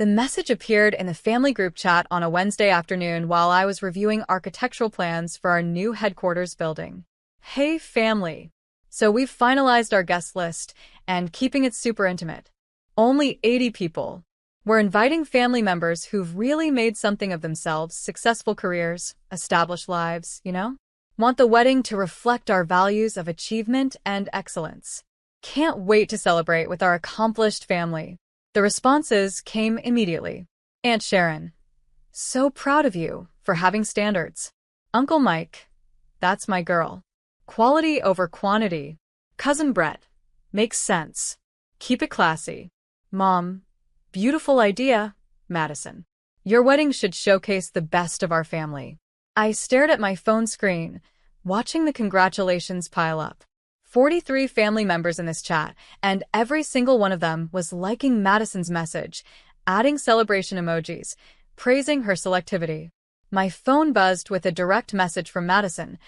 The message appeared in the family group chat on a Wednesday afternoon while I was reviewing architectural plans for our new headquarters building. Hey family! So we've finalized our guest list and keeping it super intimate. Only 80 people. We're inviting family members who've really made something of themselves, successful careers, established lives, Want the wedding to reflect our values of achievement and excellence. Can't wait to celebrate with our accomplished family. The responses came immediately. Aunt Sharon, so proud of you for having standards. Uncle Mike, that's my girl. Quality over quantity. Cousin Brett, makes sense. Keep it classy. Mom, beautiful idea. Madison, your wedding should showcase the best of our family. I stared at my phone screen, watching the congratulations pile up. 43 family members in this chat, and every single one of them was liking Madison's message, adding celebration emojis, praising her selectivity. My phone buzzed with a direct message from Madison.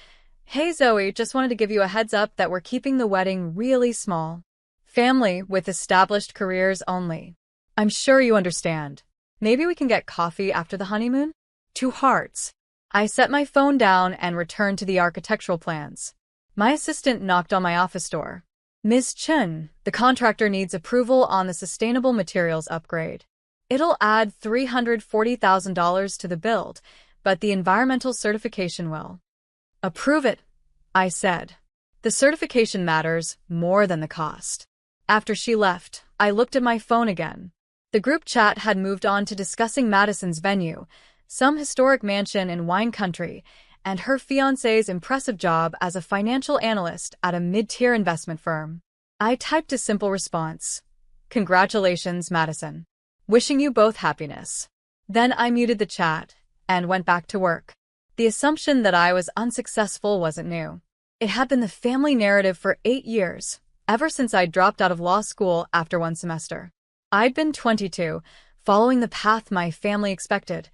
Hey Zoe, just wanted to give you a heads up that we're keeping the wedding really small. Family with established careers only. I'm sure you understand. Maybe we can get coffee after the honeymoon? 2 hearts. I set my phone down and returned to the architectural plans. My assistant knocked on my office door. Ms. Chen, the contractor needs approval on the sustainable materials upgrade. It'll add $340,000 to the build, but the environmental certification will. Approve it, I said. The certification matters more than the cost. After she left, I looked at my phone again. The group chat had moved on to discussing Madison's venue, some historic mansion in wine country, and her fiancé's impressive job as a financial analyst at a mid-tier investment firm. I typed a simple response. Congratulations, Madison. Wishing you both happiness. Then I muted the chat and went back to work. The assumption that I was unsuccessful wasn't new. It had been the family narrative for 8 years, ever since I dropped out of law school after 1 semester. I'd been 22, following the path my family expected.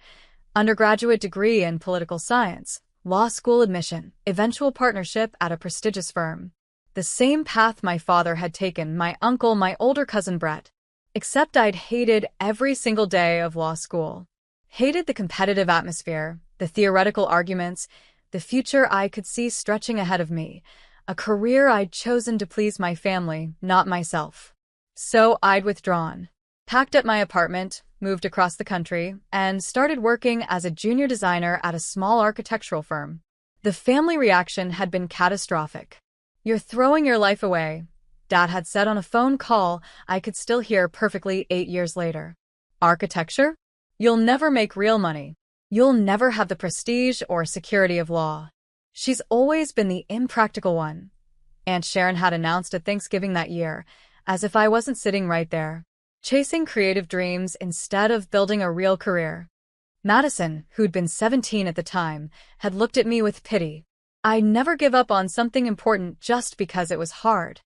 Undergraduate degree in political science, law school admission, eventual partnership at a prestigious firm. The same path my father had taken, my uncle, my older cousin Brett. Except I'd hated every single day of law school. Hated the competitive atmosphere, the theoretical arguments, the future I could see stretching ahead of me, a career I'd chosen to please my family, not myself. So I'd withdrawn, packed up my apartment, moved across the country, and started working as a junior designer at a small architectural firm. The family reaction had been catastrophic. You're throwing your life away, Dad had said on a phone call I could still hear perfectly 8 years later. Architecture? You'll never make real money. You'll never have the prestige or security of law. She's always been the impractical one, Aunt Sharon had announced at Thanksgiving that year, as if I wasn't sitting right there, chasing creative dreams instead of building a real career. Madison, who'd been 17 at the time, had looked at me with pity. I'd never give up on something important just because it was hard.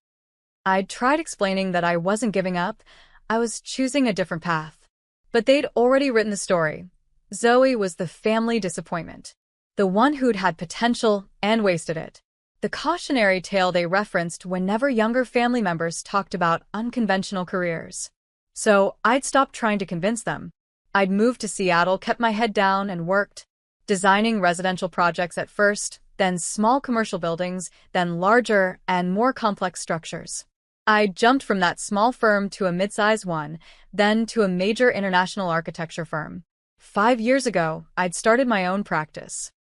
I'd tried explaining that I wasn't giving up, I was choosing a different path. But they'd already written the story. Zoe was the family disappointment, the one who'd had potential and wasted it. The cautionary tale they referenced whenever younger family members talked about unconventional careers. So I'd stopped trying to convince them. I'd moved to Seattle, kept my head down, and worked, designing residential projects at first, then small commercial buildings, then larger and more complex structures. I jumped from that small firm to a mid-size one, then to a major international architecture firm. 5 years ago, I'd started my own practice.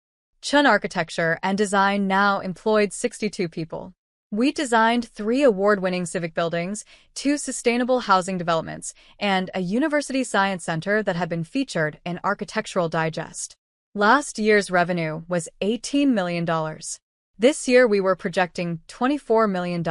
Chun Architecture and Design now employed 62 people. We designed 3 award-winning civic buildings, 2 sustainable housing developments, and a university science center that had been featured in Architectural Digest. Last year's revenue was $18 million. This year we were projecting $24 million.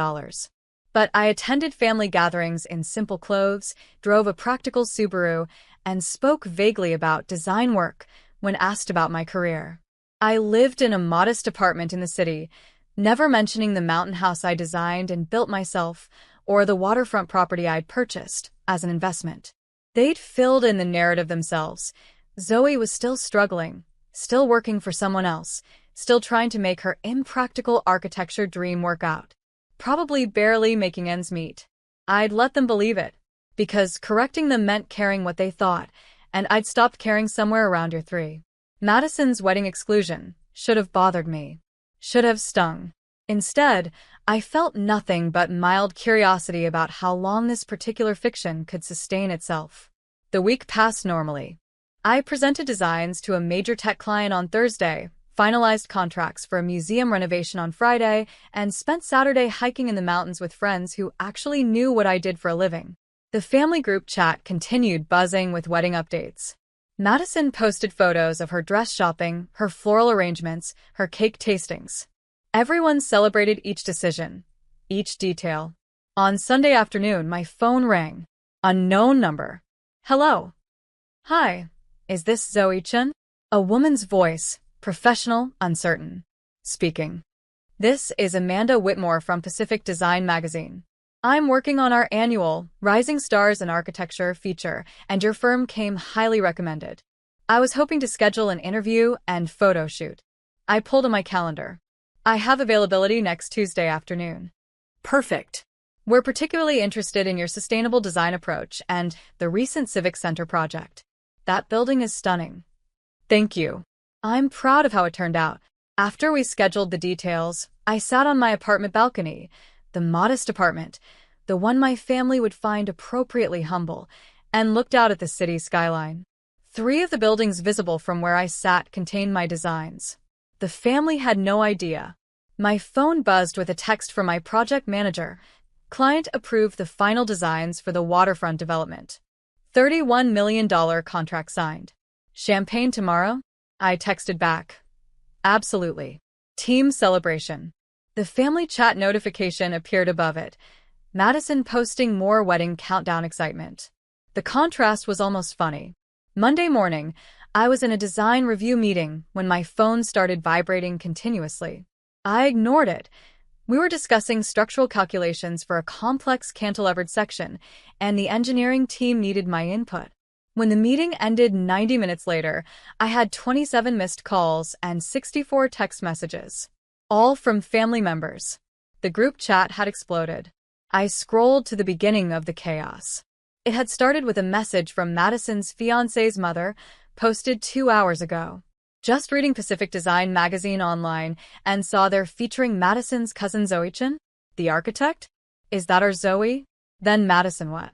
But I attended family gatherings in simple clothes, drove a practical Subaru, and spoke vaguely about design work when asked about my career. I lived in a modest apartment in the city, never mentioning the mountain house I designed and built myself or the waterfront property I'd purchased as an investment. They'd filled in the narrative themselves. Zoe was still struggling, still working for someone else, still trying to make her impractical architecture dream work out. Probably barely making ends meet. I'd let them believe it. because correcting them meant caring what they thought, and I'd stopped caring somewhere around year 3. Madison's wedding exclusion should have bothered me. Should have stung. Instead, I felt nothing but mild curiosity about how long this particular fiction could sustain itself. The week passed normally. I presented designs to a major tech client on Thursday, finalized contracts for a museum renovation on Friday, and spent Saturday hiking in the mountains with friends who actually knew what I did for a living. The family group chat continued buzzing with wedding updates. Madison posted photos of her dress shopping, her floral arrangements, her cake tastings. Everyone celebrated each decision, each detail. On Sunday afternoon, my phone rang. Unknown number. Hello. Hi. Is this Zoe Chen? A woman's voice, professional, uncertain. Speaking. This is Amanda Whitmore from Pacific Design Magazine. I'm working on our annual Rising Stars in Architecture feature, and your firm came highly recommended. I was hoping to schedule an interview and photo shoot. I pulled on my calendar. I have availability next Tuesday afternoon. Perfect. We're particularly interested in your sustainable design approach and the recent Civic Center project. That building is stunning. Thank you. I'm proud of how it turned out. After we scheduled the details, I sat on my apartment balcony, the modest apartment, the one my family would find appropriately humble, and looked out at the city skyline. 3 of the buildings visible from where I sat contained my designs. The family had no idea. My phone buzzed with a text from my project manager. Client approved the final designs for the waterfront development. $31 million contract signed. Champagne tomorrow? I texted back. Absolutely. Team celebration. The family chat notification appeared above it. Madison posting more wedding countdown excitement. The contrast was almost funny. Monday morning, I was in a design review meeting when my phone started vibrating continuously. I ignored it. We were discussing structural calculations for a complex cantilevered section, and the engineering team needed my input. When the meeting ended 90 minutes later, I had 27 missed calls and 64 text messages, all from family members. The group chat had exploded. I scrolled to the beginning of the chaos. It had started with a message from Madison's fiancé's mother, posted 2 hours ago. Just reading Pacific Design Magazine online and saw they're featuring Madison's cousin Zoe Chen, the architect? Is that our Zoe? Then Madison what?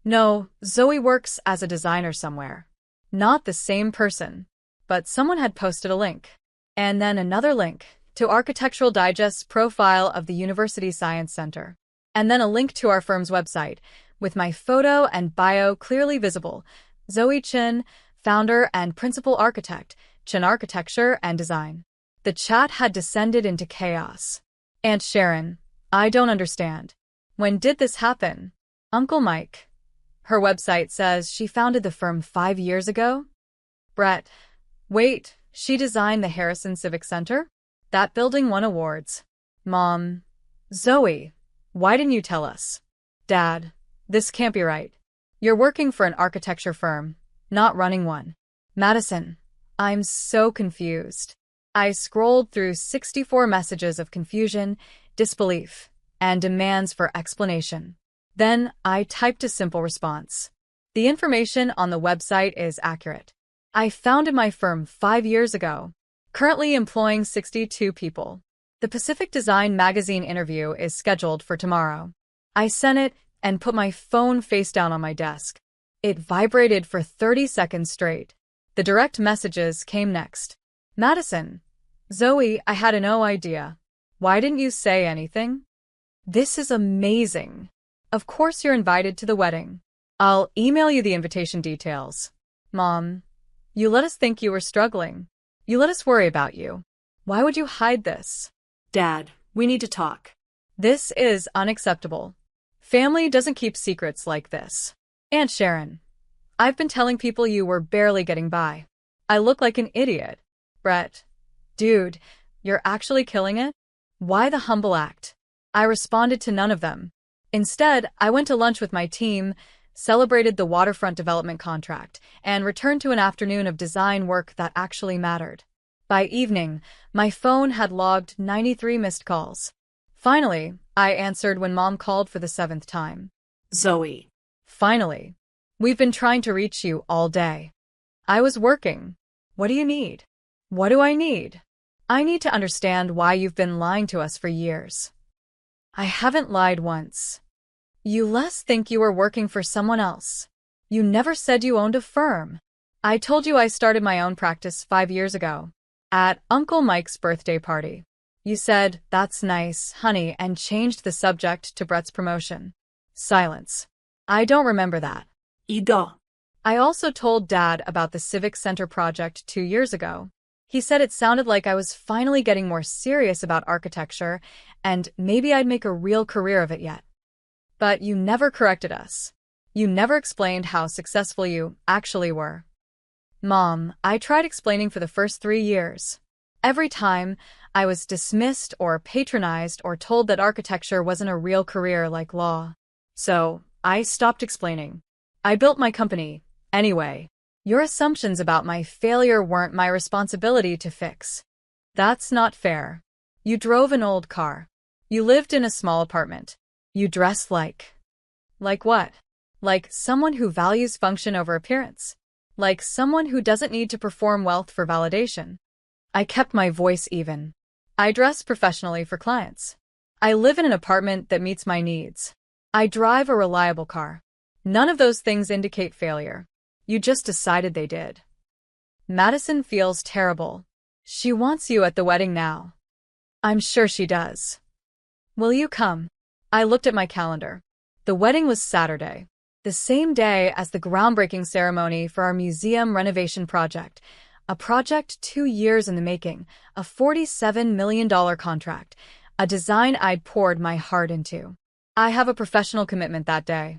No, Zoe works as a designer somewhere. Not the same person. But someone had posted a link. And then another link to Architectural Digest's profile of the University Science Center. And then a link to our firm's website, with my photo and bio clearly visible. Zoe Chen, founder and principal architect, Chen Architecture and Design. The chat had descended into chaos. Aunt Sharon, I don't understand. When did this happen? Uncle Mike. Her website says she founded the firm 5 years ago? Brett. Wait, she designed the Harrison Civic Center? That building won awards. Mom. Zoe, why didn't you tell us? Dad. This can't be right. You're working for an architecture firm, not running one. Madison, I'm so confused. I scrolled through 64 messages of confusion, disbelief, and demands for explanation. Then I typed a simple response. The information on the website is accurate. I founded my firm 5 years ago, currently employing 62 people. The Pacific Design Magazine interview is scheduled for tomorrow. I sent it and put my phone face down on my desk. It vibrated for 30 seconds straight. The direct messages came next. Madison. Zoe, I had no idea. Why didn't you say anything? This is amazing. Of course you're invited to the wedding. I'll email you the invitation details. Mom, you let us think you were struggling. You let us worry about you. Why would you hide this? Dad, we need to talk. This is unacceptable. Family doesn't keep secrets like this. Aunt Sharon, I've been telling people you were barely getting by. I look like an idiot. Brett, dude, you're actually killing it? Why the humble act? I responded to none of them. Instead, I went to lunch with my team, celebrated the waterfront development contract, and returned to an afternoon of design work that actually mattered. By evening, my phone had logged 93 missed calls. Finally, I answered when Mom called for the 7th time. Zoe. Finally. We've been trying to reach you all day. I was working. What do you need? What do I need? I need to understand why you've been lying to us for years. I haven't lied once. You less think you were working for someone else. You never said you owned a firm. I told you I started my own practice 5 years ago. At Uncle Mike's birthday party. You said, "That's nice, honey," and changed the subject to Brett's promotion. Silence. I don't remember that. Ida. I also told Dad about the Civic Center project 2 years ago. He said it sounded like I was finally getting more serious about architecture, and maybe I'd make a real career of it yet. But you never corrected us. You never explained how successful you actually were. Mom, I tried explaining for the first 3 years. Every time, I was dismissed or patronized or told that architecture wasn't a real career like law. So, I stopped explaining. I built my company, anyway. Your assumptions about my failure weren't my responsibility to fix. That's not fair. You drove an old car. You lived in a small apartment. You dressed like... Like what? Like someone who values function over appearance. Like someone who doesn't need to perform wealth for validation. I kept my voice even. I dress professionally for clients. I live in an apartment that meets my needs. I drive a reliable car. None of those things indicate failure. You just decided they did. Madison feels terrible. She wants you at the wedding now. I'm sure she does. Will you come? I looked at my calendar. The wedding was Saturday, the same day as the groundbreaking ceremony for our museum renovation project, a project 2 years in the making, a $47 million contract, a design I'd poured my heart into. I have a professional commitment that day.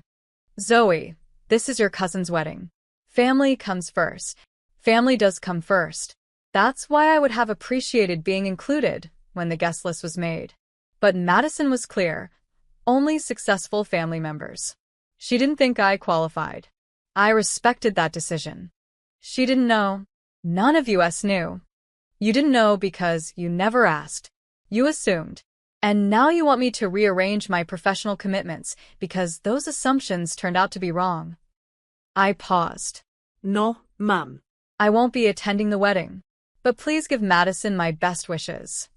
Zoe, this is your cousin's wedding. Family comes first. Family does come first. That's why I would have appreciated being included when the guest list was made. But Madison was clear. Only successful family members. She didn't think I qualified. I respected that decision. She didn't know. None of us knew. You didn't know because you never asked. You assumed. And now you want me to rearrange my professional commitments because those assumptions turned out to be wrong. I paused. No, ma'am. I won't be attending the wedding. But please give Madison my best wishes.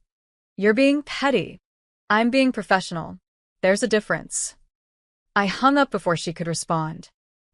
You're being petty. I'm being professional. There's a difference. I hung up before she could respond.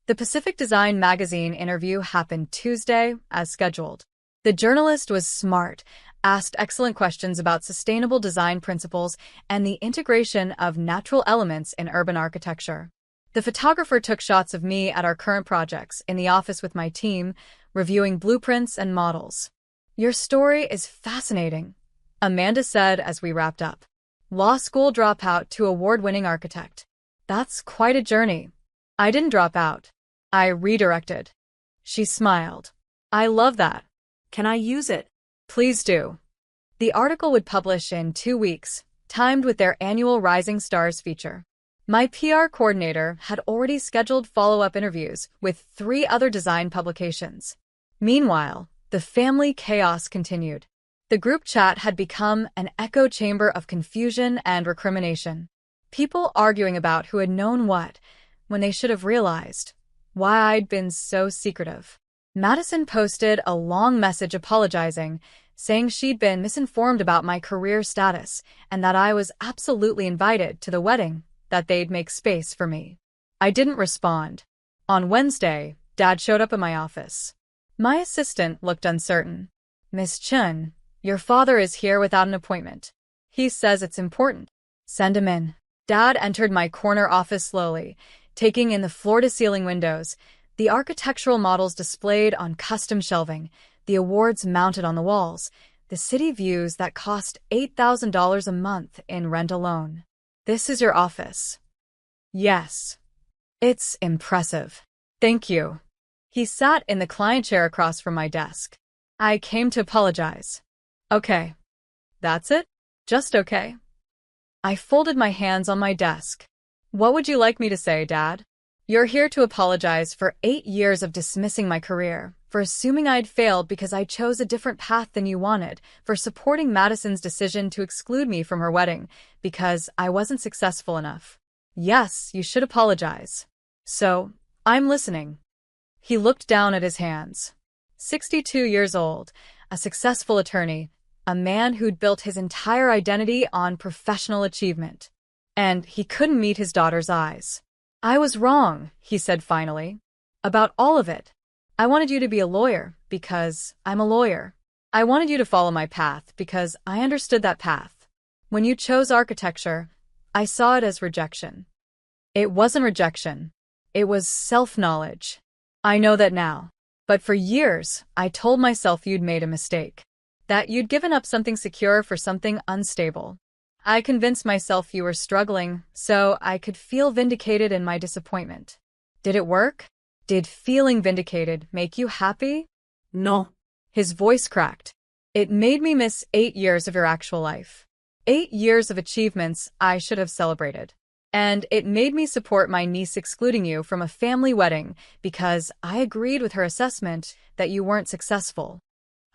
The Pacific Design magazine interview happened Tuesday, as scheduled. The journalist was smart, asked excellent questions about sustainable design principles and the integration of natural elements in urban architecture. The photographer took shots of me at our current projects in the office with my team, reviewing blueprints and models. Your story is fascinating, Amanda said as we wrapped up. Law school dropout to award-winning architect. That's quite a journey. I didn't drop out. I redirected. She smiled. I love that. Can I use it? Please do. The article would publish in 2 weeks, timed with their annual Rising Stars feature. My PR coordinator had already scheduled follow-up interviews with 3 other design publications. Meanwhile, the family chaos continued. The group chat had become an echo chamber of confusion and recrimination. People arguing about who had known what, when they should have realized why I'd been so secretive. Madison posted a long message apologizing, saying she'd been misinformed about my career status and that I was absolutely invited to the wedding, that they'd make space for me. I didn't respond. On Wednesday, Dad showed up at my office. My assistant looked uncertain. Miss Chun, your father is here without an appointment. He says it's important. Send him in. Dad entered my corner office slowly, taking in the floor-to-ceiling windows, the architectural models displayed on custom shelving, the awards mounted on the walls, the city views that cost $8,000 a month in rent alone. This is your office. Yes. It's impressive. Thank you. He sat in the client chair across from my desk. I came to apologize. Okay. That's it? Just okay. I folded my hands on my desk. What would you like me to say, Dad? You're here to apologize for 8 years of dismissing my career, for assuming I'd failed because I chose a different path than you wanted, for supporting Madison's decision to exclude me from her wedding because I wasn't successful enough. Yes, you should apologize. So, I'm listening. He looked down at his hands. 62 years old, a successful attorney, a man who'd built his entire identity on professional achievement. And he couldn't meet his daughter's eyes. I was wrong, he said finally. About all of it. I wanted you to be a lawyer because I'm a lawyer. I wanted you to follow my path because I understood that path. When you chose architecture, I saw it as rejection. It wasn't rejection. It was self-knowledge. I know that now. But for years, I told myself you'd made a mistake. That you'd given up something secure for something unstable. I convinced myself you were struggling so I could feel vindicated in my disappointment. Did it work? Did feeling vindicated make you happy? No. His voice cracked. It made me miss 8 years of your actual life. 8 years of achievements I should have celebrated. And it made me support my niece excluding you from a family wedding because I agreed with her assessment that you weren't successful.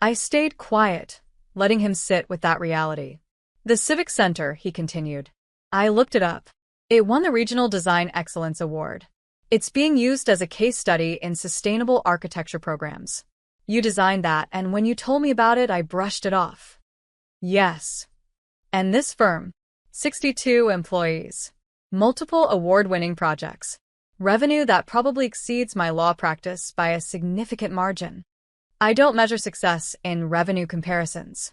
I stayed quiet, letting him sit with that reality. The Civic Center, he continued. I looked it up. It won the Regional Design Excellence Award. It's being used as a case study in sustainable architecture programs. You designed that, and when you told me about it, I brushed it off. Yes. And this firm, 62 employees, multiple award-winning projects, revenue that probably exceeds my law practice by a significant margin. I don't measure success in revenue comparisons.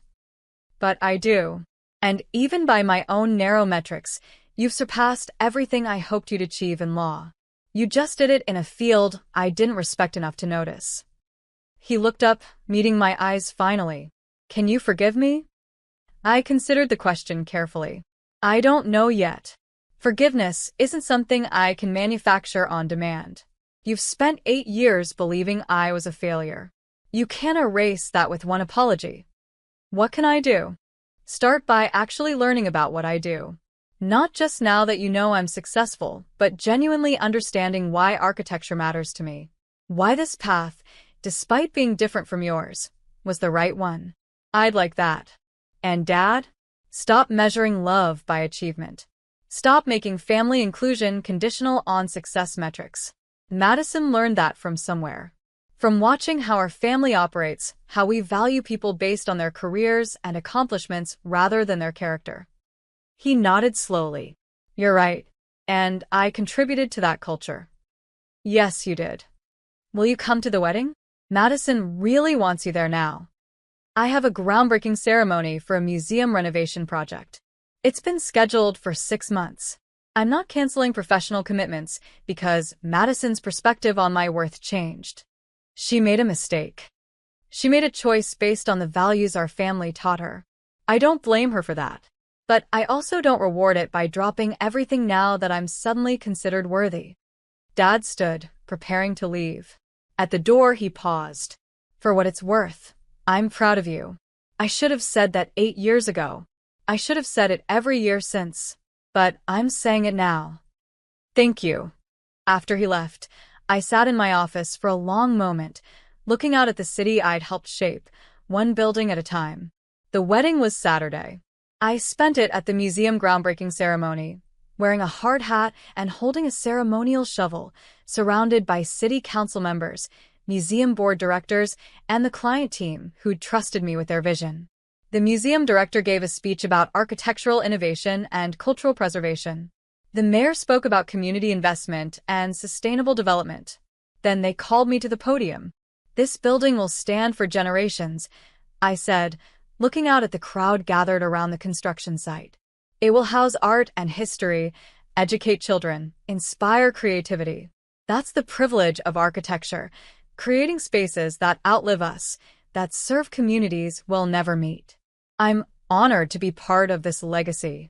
But I do. And even by my own narrow metrics, you've surpassed everything I hoped you'd achieve in law. You just did it in a field I didn't respect enough to notice. He looked up, meeting my eyes finally. Can you forgive me? I considered the question carefully. I don't know yet. Forgiveness isn't something I can manufacture on demand. You've spent 8 years believing I was a failure. You can't erase that with one apology. What can I do? Start by actually learning about what I do. Not just now that you know I'm successful, but genuinely understanding why architecture matters to me. Why this path, despite being different from yours, was the right one. I'd like that. And Dad? Stop measuring love by achievement. Stop making family inclusion conditional on success metrics. Madison learned that from somewhere. From watching how our family operates, how we value people based on their careers and accomplishments rather than their character. He nodded slowly. You're right. And I contributed to that culture. Yes, you did. Will you come to the wedding? Madison really wants you there now. I have a groundbreaking ceremony for a museum renovation project. It's been scheduled for 6 months. I'm not canceling professional commitments because Madison's perspective on my worth changed. She made a mistake. She made a choice based on the values our family taught her. I don't blame her for that. But I also don't reward it by dropping everything now that I'm suddenly considered worthy. Dad stood, preparing to leave. At the door, he paused. For what it's worth, I'm proud of you. I should have said that 8 years ago. I should have said it every year since. But I'm saying it now. Thank you. After he left, I sat in my office for a long moment, looking out at the city I'd helped shape, one building at a time. The wedding was Saturday. I spent it at the museum groundbreaking ceremony, wearing a hard hat and holding a ceremonial shovel, surrounded by city council members, museum board directors, and the client team who'd trusted me with their vision. The museum director gave a speech about architectural innovation and cultural preservation. The mayor spoke about community investment and sustainable development. Then they called me to the podium. This building will stand for generations, I said, looking out at the crowd gathered around the construction site. It will house art and history, educate children, inspire creativity. That's the privilege of architecture, creating spaces that outlive us, that serve communities we'll never meet. I'm honored to be part of this legacy.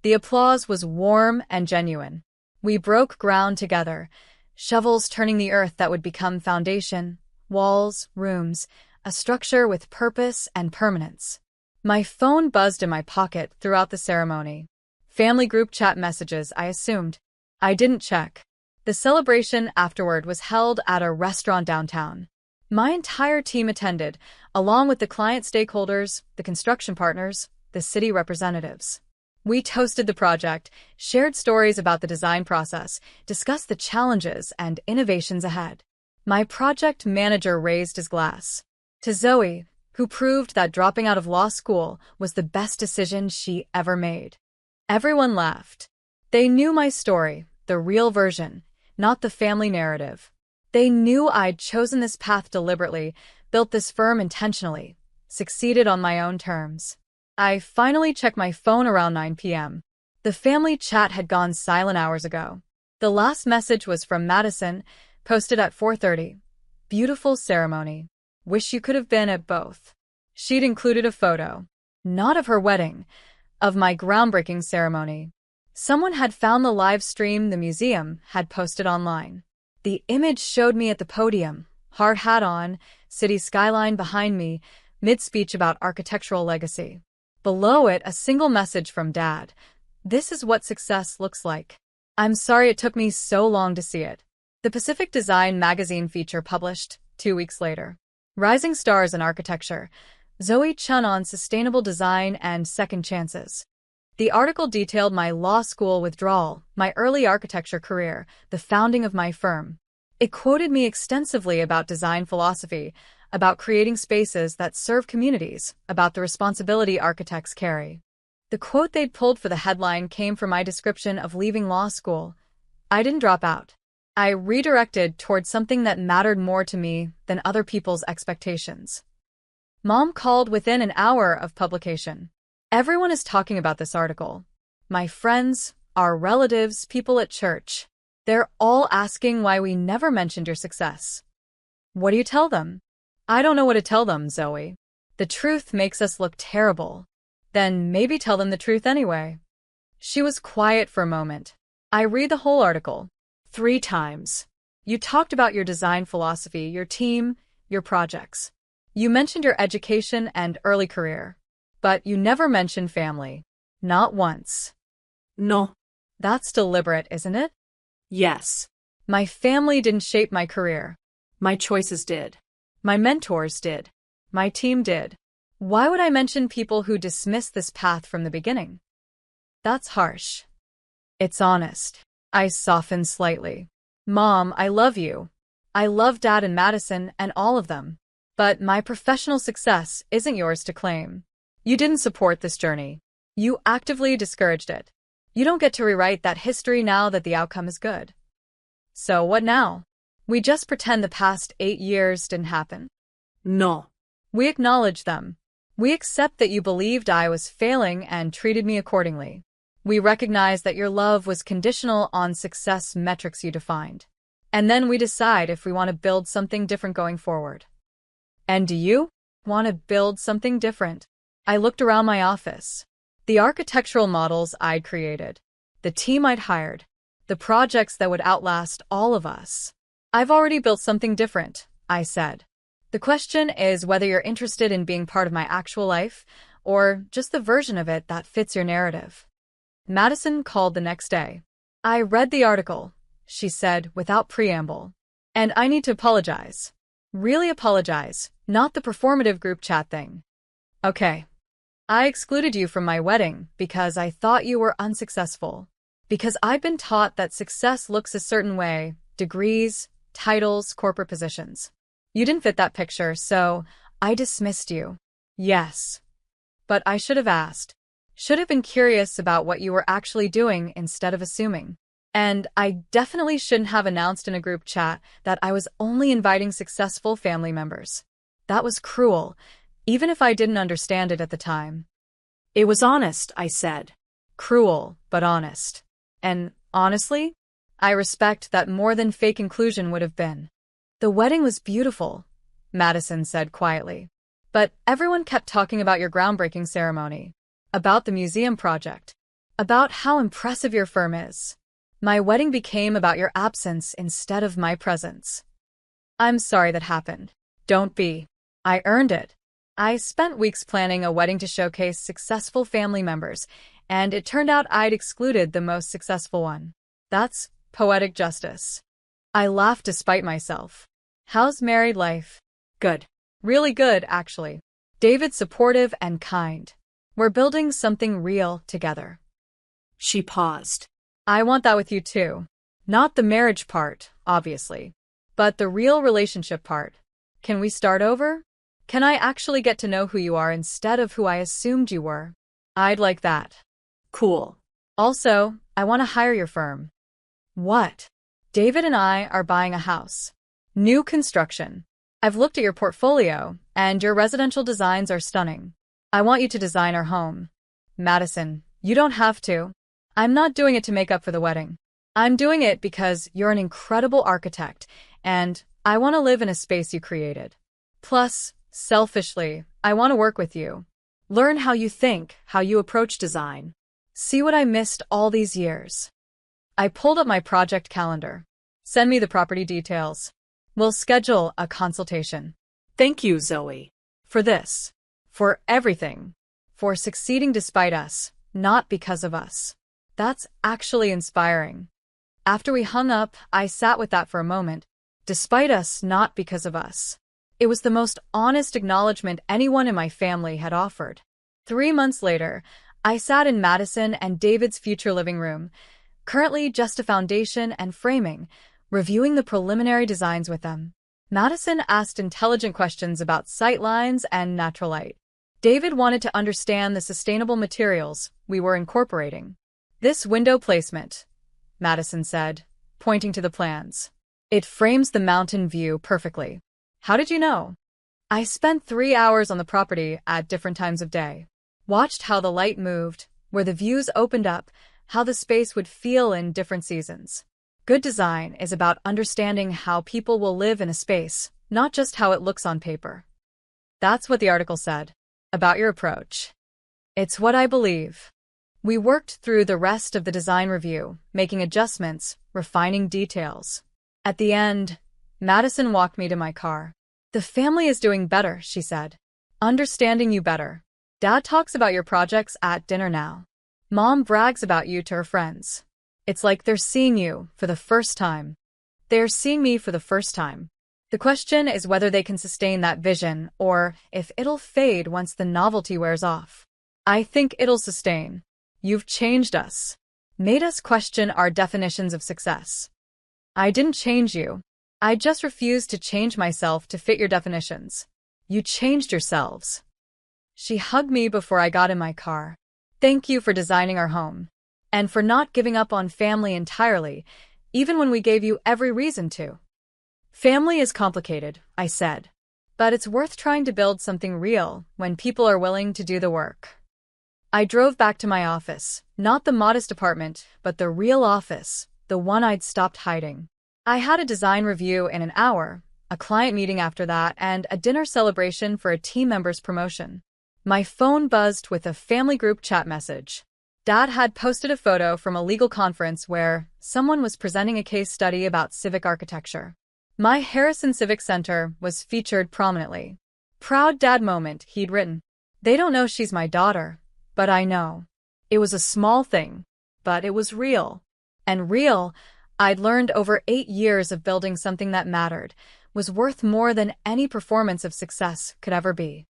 The applause was warm and genuine. We broke ground together, shovels turning the earth that would become foundation, walls, rooms, a structure with purpose and permanence. My phone buzzed in my pocket throughout the ceremony. Family group chat messages, I assumed. I didn't check. The celebration afterward was held at a restaurant downtown. My entire team attended, along with the client stakeholders, the construction partners, the city representatives. We toasted the project, shared stories about the design process, discussed the challenges and innovations ahead. My project manager raised his glass to Zoe, who proved that dropping out of law school was the best decision she ever made. Everyone laughed. They knew my story, the real version, not the family narrative. They knew I'd chosen this path deliberately, built this firm intentionally, succeeded on my own terms. I finally checked my phone around 9 p.m. The family chat had gone silent hours ago. The last message was from Madison, posted at 4:30. Beautiful ceremony. Wish you could have been at both. She'd included a photo, not of her wedding, of my groundbreaking ceremony. Someone had found the live stream the museum had posted online. The image showed me at the podium, hard hat on, city skyline behind me, mid-speech about architectural legacy. Below it, a single message from Dad. This is what success looks like. I'm sorry it took me so long to see it. The Pacific Design magazine feature published 2 weeks later. Rising Stars in Architecture. Zoe Chun on Sustainable Design and Second Chances. The article detailed my law school withdrawal, my early architecture career, the founding of my firm. It quoted me extensively about design philosophy, about creating spaces that serve communities, about the responsibility architects carry. The quote they'd pulled for the headline came from my description of leaving law school. I didn't drop out. I redirected towards something that mattered more to me than other people's expectations. Mom called within an hour of publication. Everyone is talking about this article. My friends, our relatives, people at church. They're all asking why we never mentioned your success. What do you tell them? I don't know what to tell them, Zoe. The truth makes us look terrible. Then maybe tell them the truth anyway. She was quiet for a moment. I read the whole article. 3 times. You talked about your design philosophy, your team, your projects. You mentioned your education and early career. But you never mentioned family. Not once. No. That's deliberate, isn't it? Yes. My family didn't shape my career. My choices did. My mentors did. My team did. Why would I mention people who dismissed this path from the beginning? That's harsh. It's honest. I softened slightly. Mom, I love you. I love Dad and Madison and all of them. But my professional success isn't yours to claim. You didn't support this journey. You actively discouraged it. You don't get to rewrite that history now that the outcome is good. So what now? We just pretend the past 8 years didn't happen. No. We acknowledge them. We accept that you believed I was failing and treated me accordingly. We recognize that your love was conditional on success metrics you defined. And then we decide if we want to build something different going forward. And do you want to build something different? I looked around my office. The architectural models I'd created, the team I'd hired, the projects that would outlast all of us. I've already built something different, I said. The question is whether you're interested in being part of my actual life, or just the version of it that fits your narrative. Madison called the next day. I read the article, she said without preamble. And I need to apologize. Really apologize, not the performative group chat thing. Okay. I excluded you from my wedding because I thought you were unsuccessful. Because I've been taught that success looks a certain way, degrees, titles, corporate positions. You didn't fit that picture, so I dismissed you. Yes. But I should have asked. Should have been curious about what you were actually doing instead of assuming. And I definitely shouldn't have announced in a group chat that I was only inviting successful family members. That was cruel, even if I didn't understand it at the time. It was honest, I said. Cruel, but honest. And honestly, I respect that more than fake inclusion would have been. The wedding was beautiful, Madison said quietly. But everyone kept talking about your groundbreaking ceremony, about the museum project, about how impressive your firm is. My wedding became about your absence instead of my presence. I'm sorry that happened. Don't be. I earned it. I spent weeks planning a wedding to showcase successful family members, and it turned out I'd excluded the most successful one. That's poetic justice. I laughed despite myself. How's married life? Good. Really good, actually. David's supportive and kind. We're building something real together. She paused. I want that with you too. Not the marriage part, obviously, but the real relationship part. Can we start over? Can I actually get to know who you are instead of who I assumed you were? I'd like that. Cool. Also, I want to hire your firm. What? David and I are buying a house. New construction. I've looked at your portfolio, and your residential designs are stunning. I want you to design our home. Madison, you don't have to. I'm not doing it to make up for the wedding. I'm doing it because you're an incredible architect, and I want to live in a space you created. Plus, selfishly, I want to work with you. Learn how you think, how you approach design. See what I missed all these years. I pulled up my project calendar. Send me the property details. We'll schedule a consultation. Thank you, Zoe. For this. For everything. For succeeding despite us, not because of us. That's actually inspiring. After we hung up, I sat with that for a moment. Despite us, not because of us. It was the most honest acknowledgement anyone in my family had offered. 3 months later, I sat in Madison and David's future living room, currently just a foundation and framing, reviewing the preliminary designs with them. Madison asked intelligent questions about sightlines and natural light. David wanted to understand the sustainable materials we were incorporating. This window placement, Madison said, pointing to the plans. It frames the mountain view perfectly. How did you know? I spent 3 hours on the property at different times of day. Watched how the light moved, where the views opened up, how the space would feel in different seasons. Good design is about understanding how people will live in a space, not just how it looks on paper. That's what the article said. About your approach. It's what I believe. We worked through the rest of the design review, making adjustments, refining details. At the end, Madison walked me to my car. The family is doing better, she said. Understanding you better. Dad talks about your projects at dinner now. Mom brags about you to her friends. It's like they're seeing you for the first time. They're seeing me for the first time. The question is whether they can sustain that vision or if it'll fade once the novelty wears off. I think it'll sustain. You've changed us. Made us question our definitions of success. I didn't change you. I just refused to change myself to fit your definitions. You changed yourselves. She hugged me before I got in my car. Thank you for designing our home. And for not giving up on family entirely, even when we gave you every reason to. Family is complicated, I said. But it's worth trying to build something real when people are willing to do the work. I drove back to my office, not the modest apartment, but the real office, the one I'd stopped hiding. I had a design review in an hour, a client meeting after that, and a dinner celebration for a team member's promotion. My phone buzzed with a family group chat message. Dad had posted a photo from a legal conference where someone was presenting a case study about civic architecture. My Harrison Civic Center was featured prominently. Proud dad moment, he'd written. They don't know she's my daughter, but I know. It was a small thing, but it was real. And real, I'd learned over 8 years of building something that mattered, was worth more than any performance of success could ever be.